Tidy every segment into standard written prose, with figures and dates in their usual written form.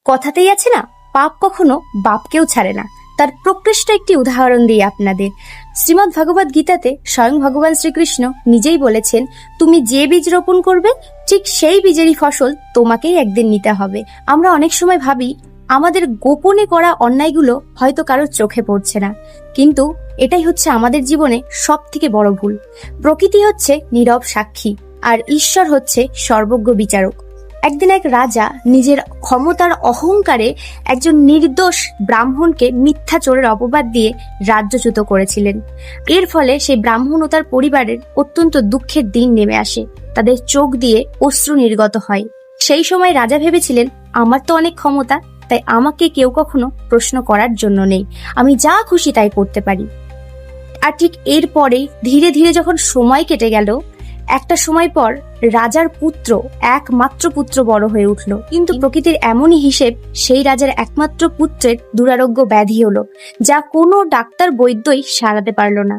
কথাতেই আছে না, পাপ কখনো বাপকেও ছাড়ে না। তার প্রকৃষ্ট একটি উদাহরণ দিই আপনাদের। শ্রীমদ্ ভগবদ গীতাতে স্বয়ং ভগবান শ্রীকৃষ্ণ নিজেই বলেছেন, তুমি যে বীজ রোপণ করবে ঠিক সেই বীজেরই ফসল তোমাকেই একদিন নিতে হবে। আমরা অনেক সময় ভাবি আমাদের গোপনে করা অন্যায়গুলো হয়তো কারোর চোখে পড়ছে না, কিন্তু এটাই হচ্ছে আমাদের জীবনে সব থেকে বড় ভুল। প্রকৃতি হচ্ছে নীরব সাক্ষী, আর ঈশ্বর হচ্ছে সর্বজ্ঞ বিচারক। একদিন এক রাজা নিজের ক্ষমতার অহংকারে একজন নির্দোষ ব্রাহ্মণকে মিথ্যাচোরের অপবাদ দিয়ে রাজ্যচ্যুত করেছিলেন। এর ফলে সেই ব্রাহ্মণ ও তার পরিবারের অত্যন্ত দুঃখের দিন নেমে আসে। তাদের চোখ দিয়ে অশ্রু নির্গত হয়। সেই সময় রাজা ভেবেছিলেন, আমার তো অনেক ক্ষমতা, তাই আমাকে কেউ কখনো প্রশ্ন করার জন্য নেই, আমি যা খুশি তাই করতে পারি। আর ঠিক এরপরে ধীরে ধীরে যখন সময় কেটে গেল, একটা সময় পর রাজার পুত্র, একমাত্র পুত্র বড় হয়ে উঠল। কিন্তু প্রকৃতির এমনই হিসেব, সেই রাজার একমাত্র পুত্রের দুরারোগ্য ব্যাধি হলো, যা কোনো ডাক্তার বৈদ্যই সারাতে পারল না।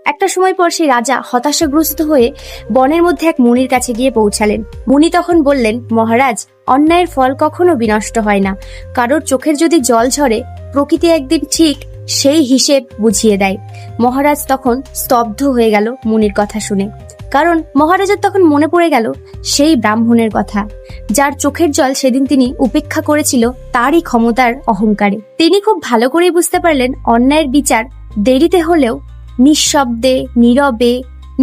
একটা সময় পর সেই রাজা হতাশাগ্রস্ত হয়ে বনের মধ্যে এক মুনির কাছে গিয়ে পৌঁছালেন। মুনি তখন বললেন, মহারাজ, অন্যায়ের ফল কখনো বিনষ্ট হয় না। কারোর চোখের যদি জল ঝরে, প্রকৃতি একদিন ঠিক সেই হিসেব বুঝিয়ে দেয়। মহারাজ তখন স্তব্ধ হয়ে গেল মুনির কথা শুনে, কারণ মহারাজের তখন মনে পড়ে গেল সেই ব্রাহ্মণের কথা, যার চোখের জল সেদিন তিনি উপেক্ষা করেছিল তারই ক্ষমতার অহংকারে। তিনি খুব ভালো করেই বুঝতে পারলেন, অন্যায়ের বিচার দেরিতে হলেও নিঃশব্দে, নীরবে,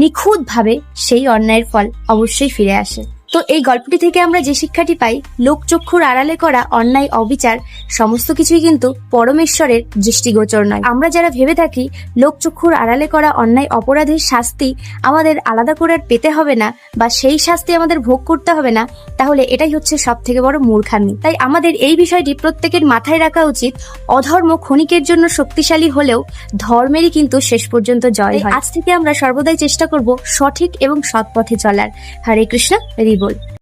নিখুঁতভাবে সেই অন্যায়ের ফল অবশ্যই ফিরে আসে। তো এই গল্পটি থেকে আমরা যে শিক্ষাটি পাই, লোকচক্ষুর আড়ালে করা অন্যায়, অবিচার সমস্ত কিছুই কিন্তু পরমেশ্বরের দৃষ্টিগোচর নয়। আমরা যারা ভেবে থাকি লোকচক্ষুর আড়ালে করা অন্যায়, অপরাধের শাস্তি আমাদের আলাদা করে আর পেতে হবে না, বা সেই শাস্তি আমাদের ভোগ করতে হবে না, তাহলে এটাই হচ্ছে সব থেকে বড় মূর্খামি। তাই আমাদের এই বিষয়টি প্রত্যেকের মাথায় রাখা উচিত। অধর্ম ক্ষণিকের জন্য শক্তিশালী হলেও ধর্মেরই কিন্তু শেষ পর্যন্ত জয় হয়। আজ থেকে আমরা সর্বদাই চেষ্টা করব সঠিক এবং সৎ পথে চলার। হরে কৃষ্ণ, হরি বল।